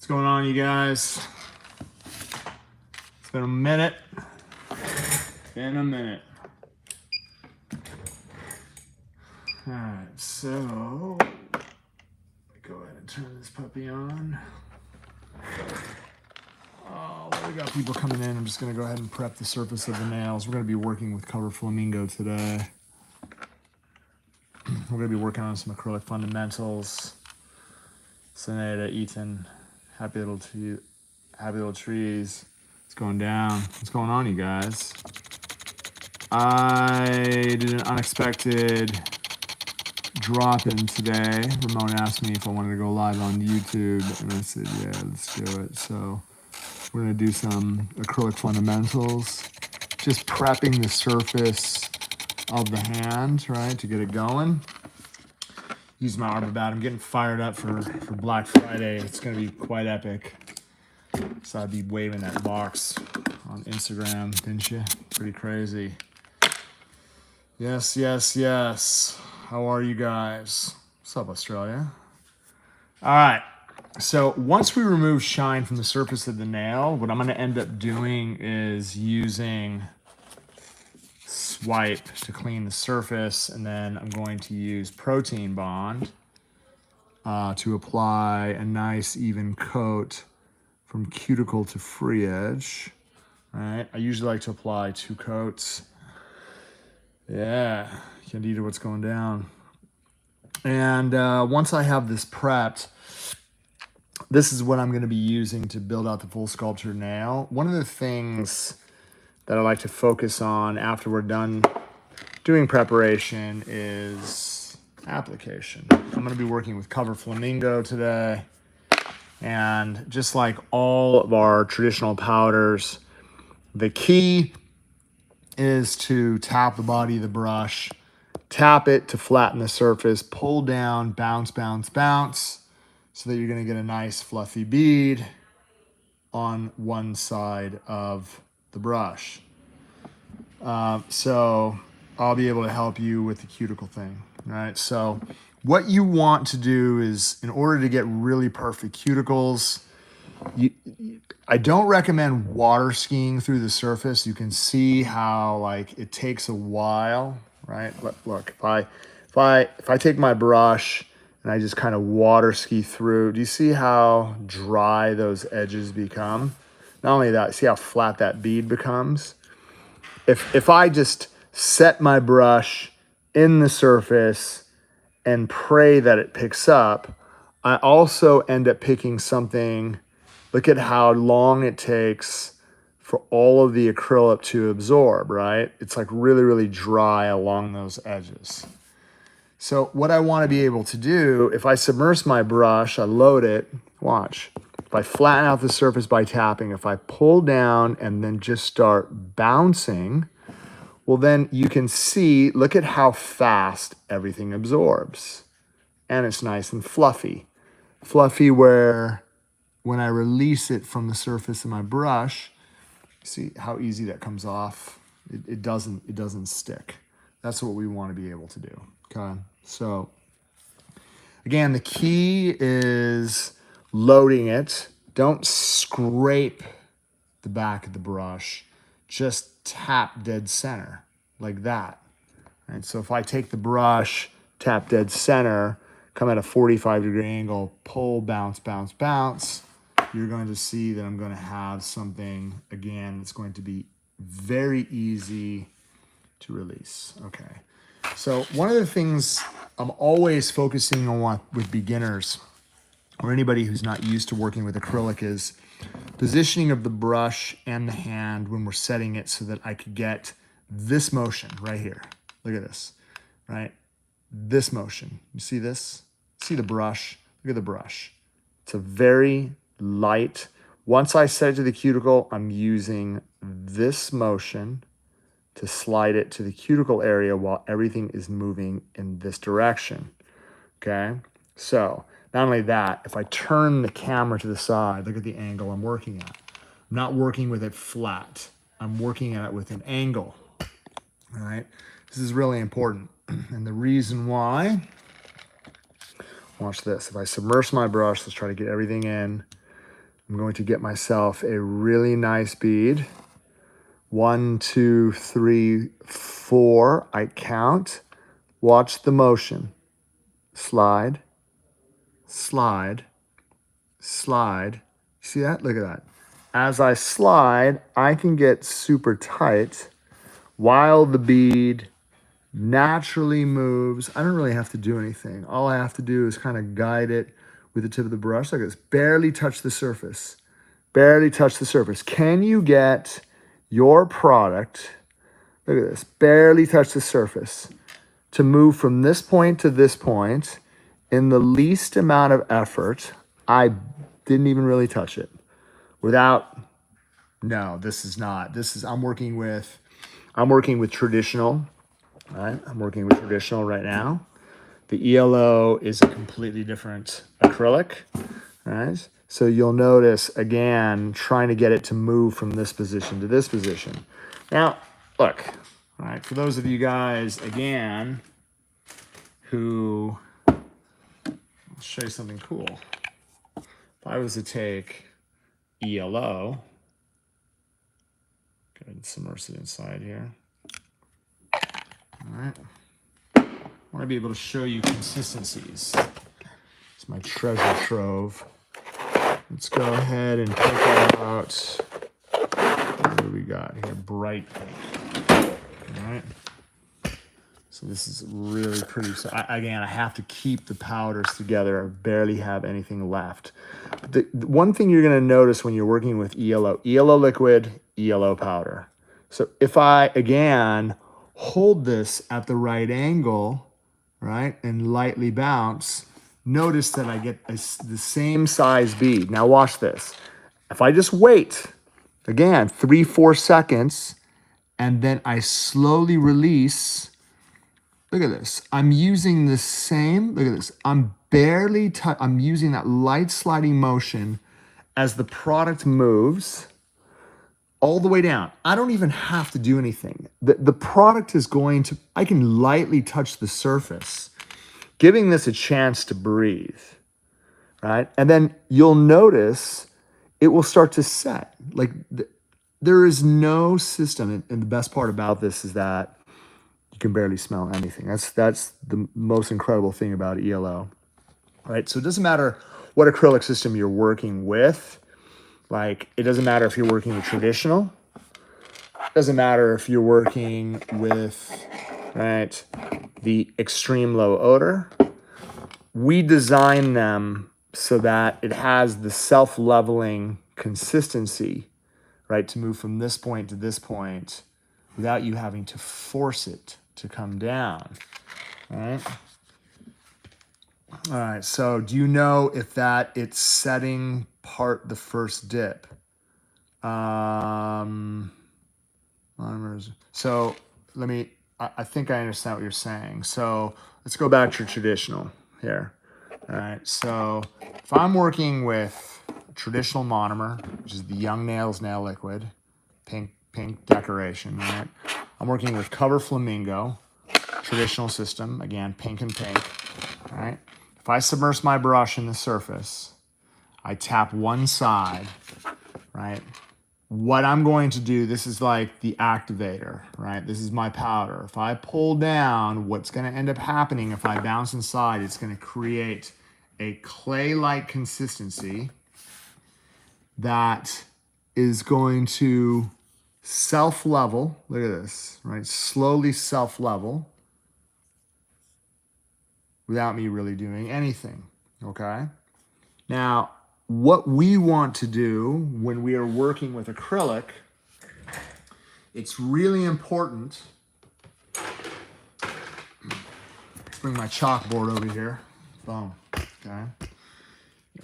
What's going on, you guys? It's been a minute. All right, so go ahead and turn this puppy on. Oh, we got people coming in. I'm just gonna go ahead and prep the surface of the nails. We're gonna be working with cover Flamingo today. We're gonna be working on some acrylic fundamentals. Sinead, Ethan, happy little trees. It's going down. What's going on, you guys? I did an unexpected drop in today. Ramon asked me if I wanted to go live on YouTube, and I said, yeah, let's do it. So we're gonna do some acrylic fundamentals, just prepping the surface of the hand, right, to get it going. Use my arbor bat. I'm getting fired up for Black Friday. It's gonna be quite epic. So I'd be waving that box on Instagram, didn't you? Pretty crazy. Yes, yes, yes. How are you guys? What's up, Australia? All right. So once we remove shine from the surface of the nail, what I'm going to end up doing is using Swipe to clean the surface, and then I'm going to use Protein Bond to apply a nice even coat from cuticle to free edge. All right. I usually like to apply 2 coats. Yeah, Candida, what's going down? And once I have this prepped, this is what I'm going to be using to build out the full sculpture nail. One of the things that I like to focus on after we're done doing preparation is application. I'm going to be working with Cover Flamingo today. And just like all of our traditional powders, the key is to tap the body of the brush, tap it to flatten the surface, pull down, bounce, bounce, bounce, so that you're gonna get a nice fluffy bead on one side of the brush. So I'll be able to help you with the cuticle thing, right? So what you want to do is, in order to get really perfect cuticles, I don't recommend water skiing through the surface. You can see how like it takes a while, right? Look, if I take my brush and I just kind of water ski through, do you see how dry those edges become? Not only that, see how flat that bead becomes? If I just set my brush in the surface and pray that it picks up, I also end up picking something. Look at how long it takes for all of the acrylic to absorb, right? It's like really, really dry along those edges. So what I want to be able to do, if I submerge my brush, I load it, watch. If I flatten out the surface by tapping, if I pull down and then just start bouncing, well, then you can see, look at how fast everything absorbs. And it's nice and fluffy. Fluffy where when I release it from the surface of my brush, see how easy that comes off? It doesn't stick. That's what we want to be able to do, okay? So again, the key is loading it. Don't scrape the back of the brush. Just tap dead center like that. Right? So if I take the brush, tap dead center, come at a 45-degree angle, pull, bounce, bounce, bounce, you're going to see that I'm going to have something, again, that's going to be very easy to release. Okay. So one of the things I'm always focusing on with beginners or anybody who's not used to working with acrylic is positioning of the brush and the hand when we're setting it so that I could get this motion right here. Look at this, right? This motion. You see this? See the brush? Look at the brush. It's a very light. Once I set it to the cuticle, I'm using this motion to slide it to the cuticle area while everything is moving in this direction, okay? So not only that, if I turn the camera to the side, look at the angle I'm working at. I'm not working with it flat. I'm working at it with an angle, all right? This is really important. And the reason why, watch this. If I submerge my brush, let's try to get everything in. I'm going to get myself a really nice bead. 1, 2, 3, 4. I count. Watch the motion. Slide, slide, slide. See that? Look at that. As I slide, I can get super tight while the bead naturally moves. I don't really have to do anything. All I have to do is kind of guide it with the tip of the brush like this. Barely touch the surface. Barely touch the surface. Can you get your product, look at this, barely touch the surface, to move from this point to this point in the least amount of effort? I didn't even really touch it. Without, no, this is not. This is, I'm working with traditional, right? I'm working with traditional right now. The ELO is a completely different acrylic, right? So you'll notice, again, trying to get it to move from this position to this position. Now, look, all right, for those of you guys, again, who, I'll show you something cool. If I was to take ELO, go ahead and submerge it inside here. All right. I want to be able to show you consistencies. It's my treasure trove. Let's go ahead and pick out, what do we got here? Bright pink. All right. So this is really pretty. So again, I have to keep the powders together. I barely have anything left. The one thing you're going to notice when you're working with ELO liquid, ELO powder. So if I, again, hold this at the right angle, right, and lightly bounce, notice that I get the same size bead. Now watch this. If I just wait, again, 3-4 seconds, and then I slowly release, look at this. I'm using the same, look at this. I'm using that light sliding motion as the product moves all the way down. I don't even have to do anything. The product is going to, I can lightly touch the surface, giving this a chance to breathe, right? And then you'll notice it will start to set. Like there is no system. And the best part about this is that you can barely smell anything. That's the most incredible thing about ELO, right? So it doesn't matter what acrylic system you're working with. Like, it doesn't matter if you're working with traditional. It doesn't matter if you're working with, right, the extreme low odor. We design them so that it has the self-leveling consistency, right, to move from this point to this point without you having to force it to come down, all right? All right, so do you know if that it's setting part the first dip? So let me, I think I understand what you're saying. So let's go back to traditional here. All right, so if I'm working with traditional monomer, which is the Young Nails nail liquid, pink decoration, right? I'm working with Cover Flamingo, traditional system, again, pink and pink, all right? If I submerge my brush in the surface, I tap one side, right? What I'm going to do, this is like the activator, right? This is my powder. If I pull down, what's going to end up happening if I bounce inside, it's going to create a clay-like consistency that is going to self-level. Look at this, right? Slowly self-level without me really doing anything, okay? Now, what we want to do when we are working with acrylic, it's really important. Let's bring my chalkboard over here. Boom, okay?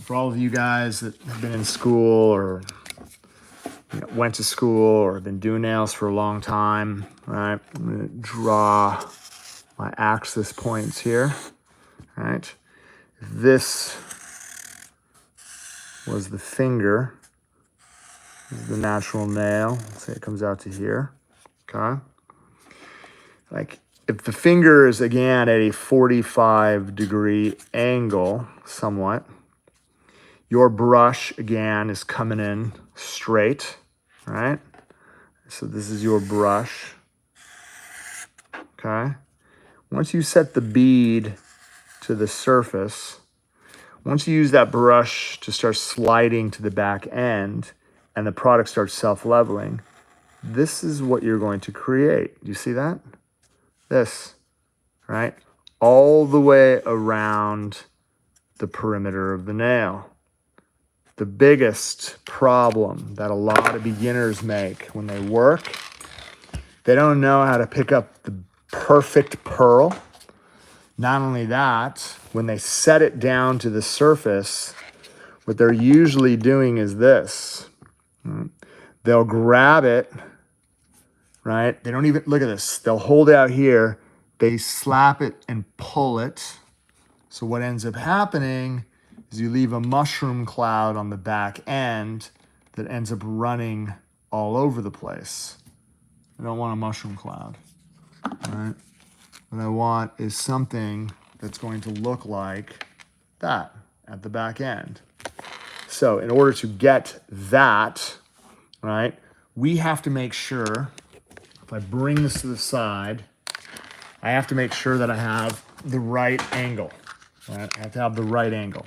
For all of you guys that have been in school or went to school or have been doing nails for a long time, right? I'm gonna draw my axis points here, right? This was the finger. This is the natural nail. Let's say it comes out to here, okay? Like if the finger is again at a 45-degree angle, somewhat, Your brush, again, is coming in straight, right? So this is your brush, okay? Once you set the bead to the surface, once you use that brush to start sliding to the back end and the product starts self-leveling, this is what you're going to create. Do you see that? This, right? All the way around the perimeter of the nail. The biggest problem that a lot of beginners make when they work, they don't know how to pick up the perfect pearl. Not only that, when they set it down to the surface, what they're usually doing is this. They'll grab it, right? They don't even, look at this. They'll hold it out here. They slap it and pull it. So what ends up happening is you leave a mushroom cloud on the back end that ends up running all over the place. I don't want a mushroom cloud, right? What I want is something that's going to look like that at the back end. So in order to get that, right, we have to make sure, if I bring this to the side, I have to make sure that I have the right angle, right? I have to have the right angle.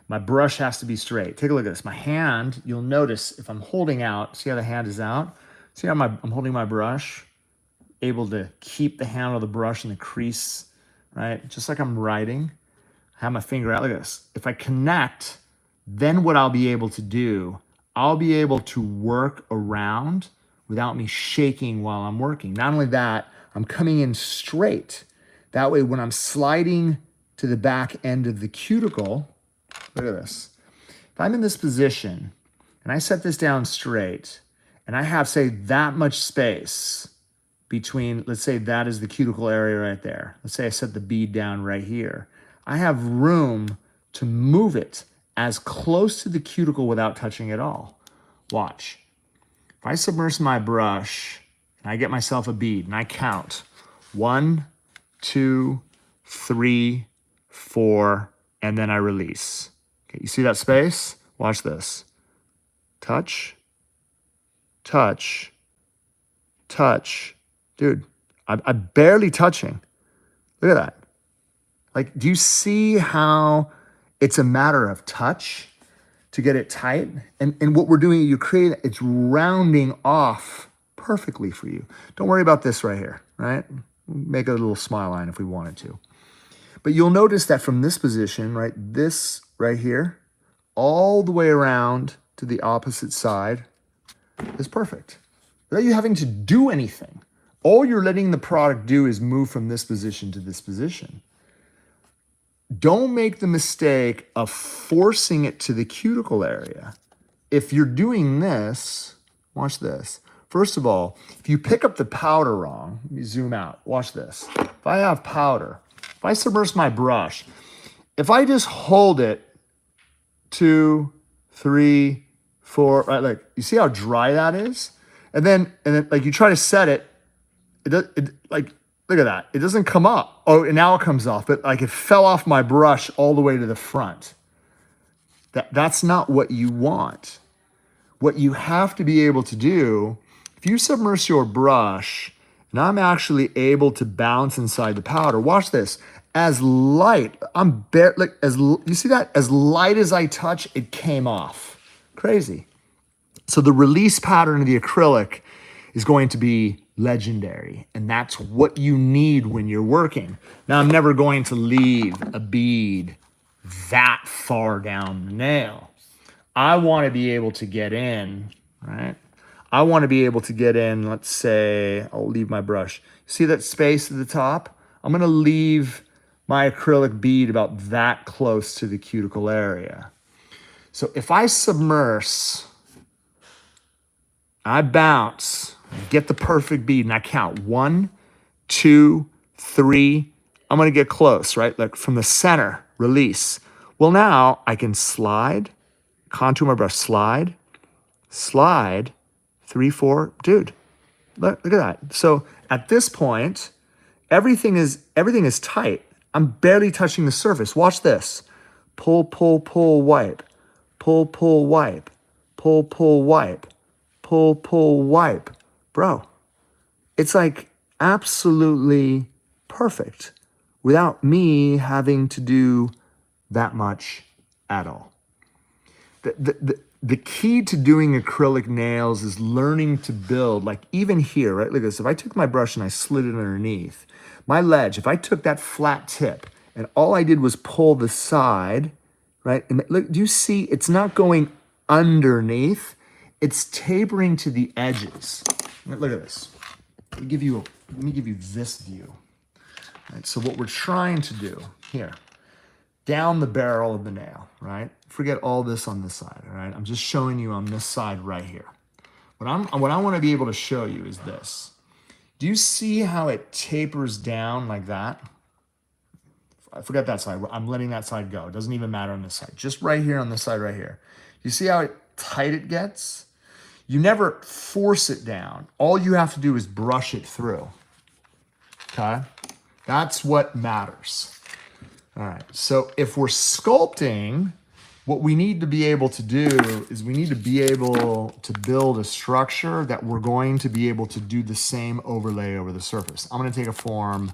My brush has to be straight. Take a look at this. My hand, you'll notice if I'm holding out, see how the hand is out? See how I'm holding my brush? Able to keep the handle of the brush in the crease, right? Just like I'm writing. I have my finger out. Look at this. If I connect, then what I'll be able to do, I'll be able to work around without me shaking while I'm working. Not only that, I'm coming in straight. That way, when I'm sliding to the back end of the cuticle, look at this. If I'm in this position and I set this down straight and I have, say, that much space between, let's say that is the cuticle area right there. Let's say I set the bead down right here. I have room to move it as close to the cuticle without touching it all. Watch. If I submerge my brush and I get myself a bead and I count 1, 2, 3, 4, and then I release. Okay, you see that space? Watch this. Touch, touch, touch. Dude, I'm barely touching. Look at that. Like, do you see how it's a matter of touch to get it tight? And what we're doing, you create, it's rounding off perfectly for you. Don't worry about this right here, right? Make a little smile line if we wanted to. But you'll notice that from this position, right, this right here, all the way around to the opposite side is perfect. Without you having to do anything. All you're letting the product do is move from this position to this position. Don't make the mistake of forcing it to the cuticle area. If you're doing this, watch this. First of all, if you pick up the powder wrong, let me zoom out, watch this. If I have powder, if I submerge my brush, if I just hold it 2, 3, 4, right, like, you see how dry that is? And then like you try to set it, like, look at that. It doesn't come up. Oh, and now it comes off, but like it fell off my brush all the way to the front. That's not what you want. What you have to be able to do, if you submerge your brush, and I'm actually able to bounce inside the powder, watch this. As light, you see that? As light as I touch, it came off. Crazy. So the release pattern of the acrylic is going to be legendary, and that's what you need when you're working. Now, I'm never going to leave a bead that far down the nail. I want to be able to get in, right? I want to be able to get in, let's say, I'll leave my brush. See that space at the top? I'm going to leave my acrylic bead about that close to the cuticle area. So if I submerge, I bounce, get the perfect bead, and I count 1, 2, 3. I'm going to get close, right? Like from the center, release. Well, now I can slide, contour my brush, slide, 3, 4. Dude, look at that. So at this point, everything is tight. I'm barely touching the surface. Watch this. Pull, pull, pull, wipe. pull, pull, wipe, pull, pull, wipe, pull, pull, wipe. Bro, it's like absolutely perfect without me having to do that much at all. The key to doing acrylic nails is learning to build, like even here, right? Look at this. If I took my brush and I slid it underneath, my ledge, if I took that flat tip and all I did was pull the side, right? And look, do you see it's not going underneath? It's tapering to the edges. Look at this. Let me give you this view. Right? So what we're trying to do here, down the barrel of the nail, right? Forget all this on this side, all right? I'm just showing you on this side right here. What I want to be able to show you is this. Do you see how it tapers down like that? I forget that side. I'm letting that side go. It doesn't even matter on this side. Just right here on this side right here. You see how tight it gets? You never force it down. All you have to do is brush it through, okay? That's what matters. All right, so if we're sculpting, what we need to be able to do is we need to be able to build a structure that we're going to be able to do the same overlay over the surface. I'm gonna take a form,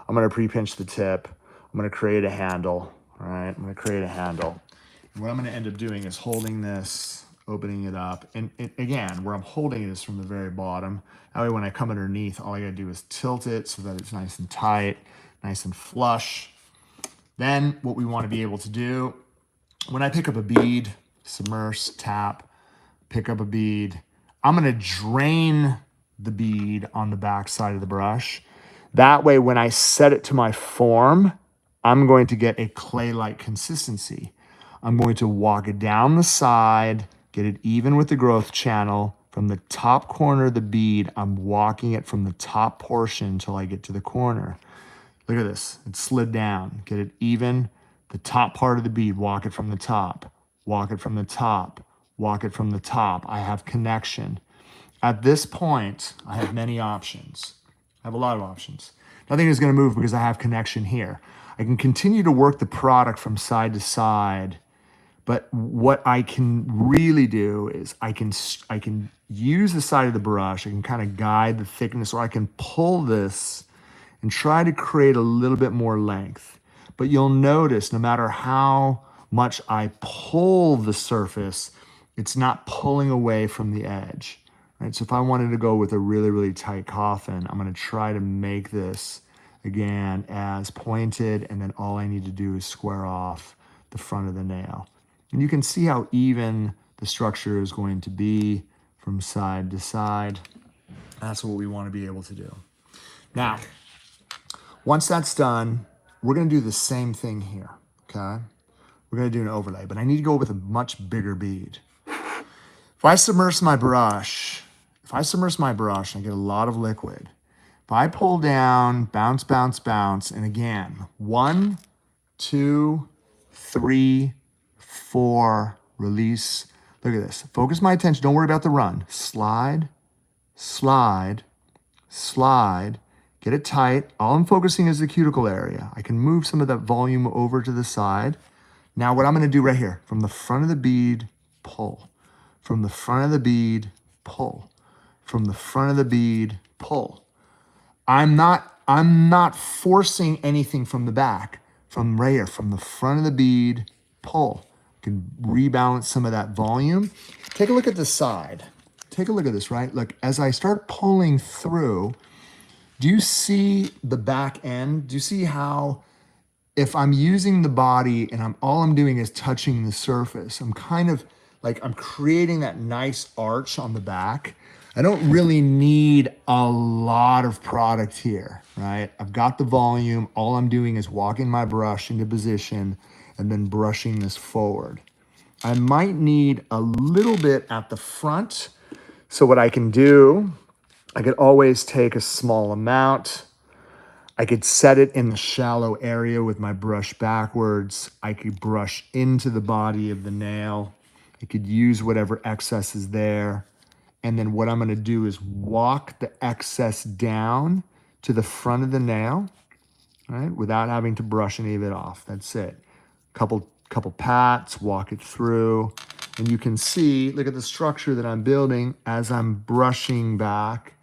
I'm gonna pre-pinch the tip, I'm gonna create a handle, all right? I'm gonna create a handle. And what I'm gonna end up doing is holding this, opening it up, and again, where I'm holding it is from the very bottom. That way when I come underneath, all I gotta do is tilt it so that it's nice and tight, nice and flush. Then what we want to be able to do, when I pick up a bead, submerge, tap, pick up a bead, I'm going to drain the bead on the back side of the brush. That way, when I set it to my form, I'm going to get a clay-like consistency. I'm going to walk it down the side, get it even with the growth channel. From the top corner of the bead, I'm walking it from the top portion until I get to the corner. Look at this, it slid down, get it even, the top part of the bead, walk it from the top, walk it from the top, walk it from the top. I have connection. At this point, I have many options. I have a lot of options. Nothing is gonna move because I have connection here. I can continue to work the product from side to side, but what I can really do is I can use the side of the brush, I can kind of guide the thickness, or I can pull this and try to create a little bit more length. But you'll notice no matter how much I pull the surface, it's not pulling away from the edge, right? So if I wanted to go with a really, really tight coffin, I'm gonna try to make this, again, as pointed, and then all I need to do is square off the front of the nail. And you can see how even the structure is going to be from side to side. That's what we wanna be able to do. Now, once that's done, we're gonna do the same thing here, okay? We're gonna do an overlay, but I need to go with a much bigger bead. If I submerge my brush, and I get a lot of liquid, if I pull down, bounce, bounce, bounce, and again, 1, 2, 3, 4, release. Look at this, focus my attention, don't worry about the run. Slide, slide, slide, get it tight. All I'm focusing is the cuticle area. I can move some of that volume over to the side. Now what I'm gonna do right here, from the front of the bead, pull. From the front of the bead, pull. From the front of the bead, pull. I'm not forcing anything from the back. From right here, from the front of the bead, pull. You can rebalance some of that volume. Take a look at the side. Take a look at this, right? Look, as I start pulling through, do you see the back end? Do you see how if I'm using the body and all I'm doing is touching the surface, I'm kind of like I'm creating that nice arch on the back. I don't really need a lot of product here, right? I've got the volume. All I'm doing is walking my brush into position and then brushing this forward. I might need a little bit at the front. So what I can do, I could always take a small amount. I could set it in the shallow area with my brush backwards. I could brush into the body of the nail. I could use whatever excess is there. And then what I'm gonna do is walk the excess down to the front of the nail, right? Without having to brush any of it off, that's it. Couple pats, walk it through. And you can see, look at the structure that I'm building as I'm brushing back.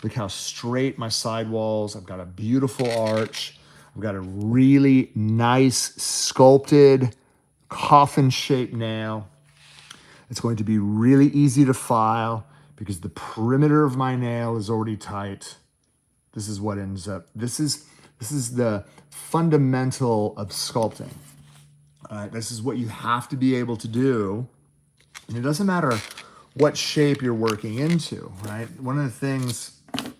Look how straight my sidewalls. I've got a beautiful arch. I've got a really nice sculpted coffin-shaped nail. It's going to be really easy to file because the perimeter of my nail is already tight. This is what ends up. This is the fundamental of sculpting. All right, this is what you have to be able to do. And it doesn't matter what shape you're working into, right? One of the things I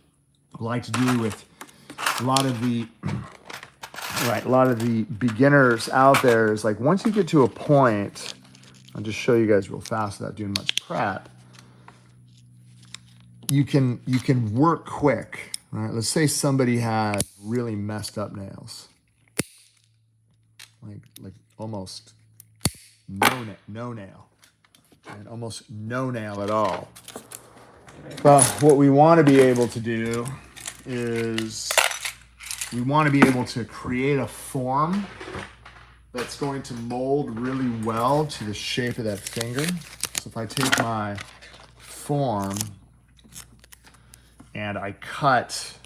like to do with a lot of the beginners out there is like, once you get to a point, I'll just show you guys real fast without doing much prep. You can work quick, right? Let's say somebody has really messed up nails, like almost no nail, and almost no nail at all. Well, what we want to be able to do is we want to be able to create a form that's going to mold really well to the shape of that finger. So if I take my form and I cut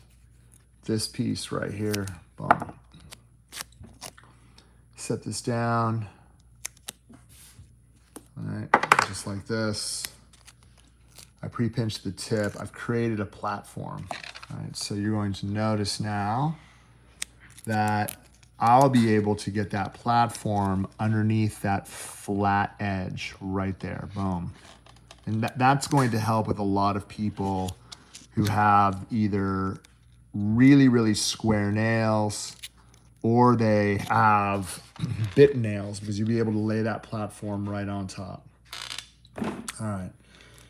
this piece right here, boom. Set this down, all right, just like this. I pre-pinched the tip. I've created a platform, all right? So you're going to notice now that I'll be able to get that platform underneath that flat edge right there, boom. And that's going to help with a lot of people who have either really, really square nails or they have bit nails, because you'll be able to lay that platform right on top. All right.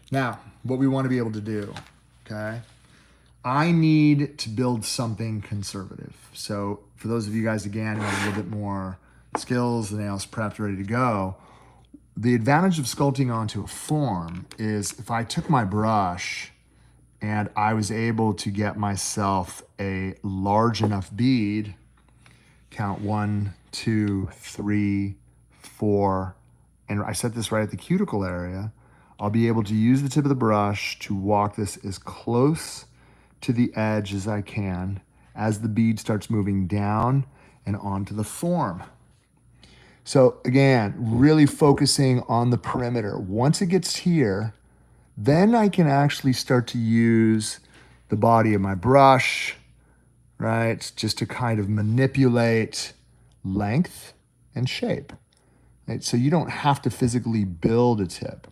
Now, what we want to be able to do, okay? I need to build something conservative. So for those of you guys, again, who have a little bit more skills, the nails prepped, ready to go, the advantage of sculpting onto a form is if I took my brush and I was able to get myself a large enough bead, count 1, 2, 3, 4, and I set this right at the cuticle area, I'll be able to use the tip of the brush to walk this as close to the edge as I can as the bead starts moving down and onto the form. So again, really focusing on the perimeter. Once it gets here, then I can actually start to use the body of my brush, right? Just to kind of manipulate length and shape, right? So you don't have to physically build a tip.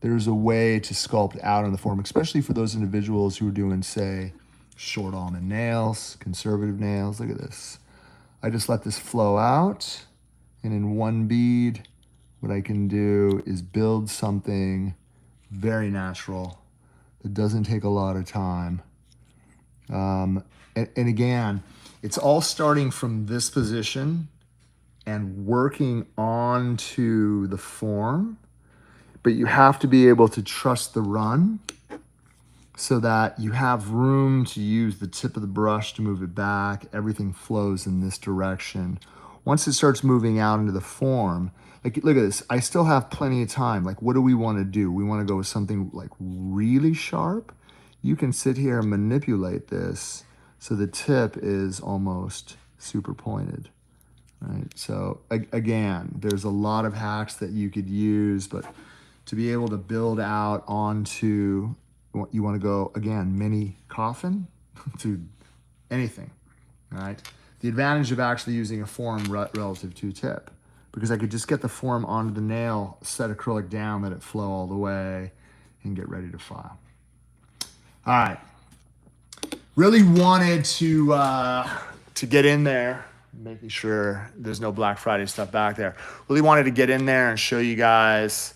There's a way to sculpt out on the form, especially for those individuals who are doing, say, short almond nails, conservative nails. Look at this. I just let this flow out, and in one bead, what I can do is build something very natural that doesn't take a lot of time. And again, it's all starting from this position and working onto the form, but you have to be able to trust the run so that you have room to use the tip of the brush to move it back. Everything flows in this direction. Once it starts moving out into the form, like, look at this, I still have plenty of time. Like, what do we want to do? We want to go with something like really sharp. You can sit here and manipulate this so the tip is almost super pointed, right? So again, there's a lot of hacks that you could use, but to be able to build out onto, you want to go, again, mini coffin to anything, right? The advantage of actually using a form relative to tip, because I could just get the form onto the nail, set acrylic down, let it flow all the way, and get ready to file. All right. Really wanted to get in there, making sure there's no Black Friday stuff back there. Really wanted to get in there and show you guys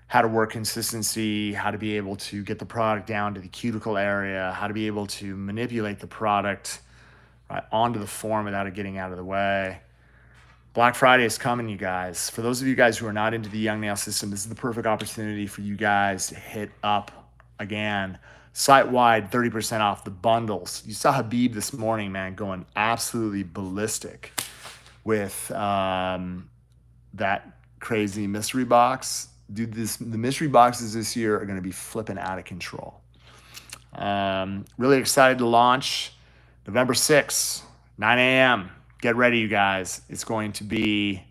how to work consistency, how to be able to get the product down to the cuticle area, how to be able to manipulate the product right onto the form without it getting out of the way. Black Friday is coming, you guys. For those of you guys who are not into the Young Nail system, this is the perfect opportunity for you guys to hit up, again, site-wide 30% off the bundles. You saw Habib this morning, man, going absolutely ballistic with that crazy mystery box. dude, the mystery boxes this year are going to be flipping out of control. Really excited to launch November 6th, 9 a.m. Get ready, you guys. It's going to be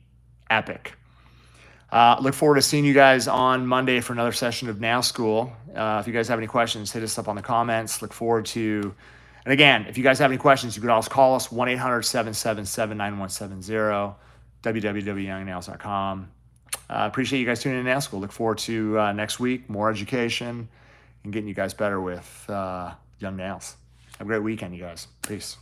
epic. Look forward to seeing you guys on Monday for another session of Nail School. If you guys have any questions, hit us up on the comments. Look forward to, and again, if you guys have any questions, you could always call us 1-800-777-9170, www.youngnails.com. Appreciate you guys tuning in to Nail School. Look forward to next week, more education and getting you guys better with young nails. Have a great weekend, you guys. Peace.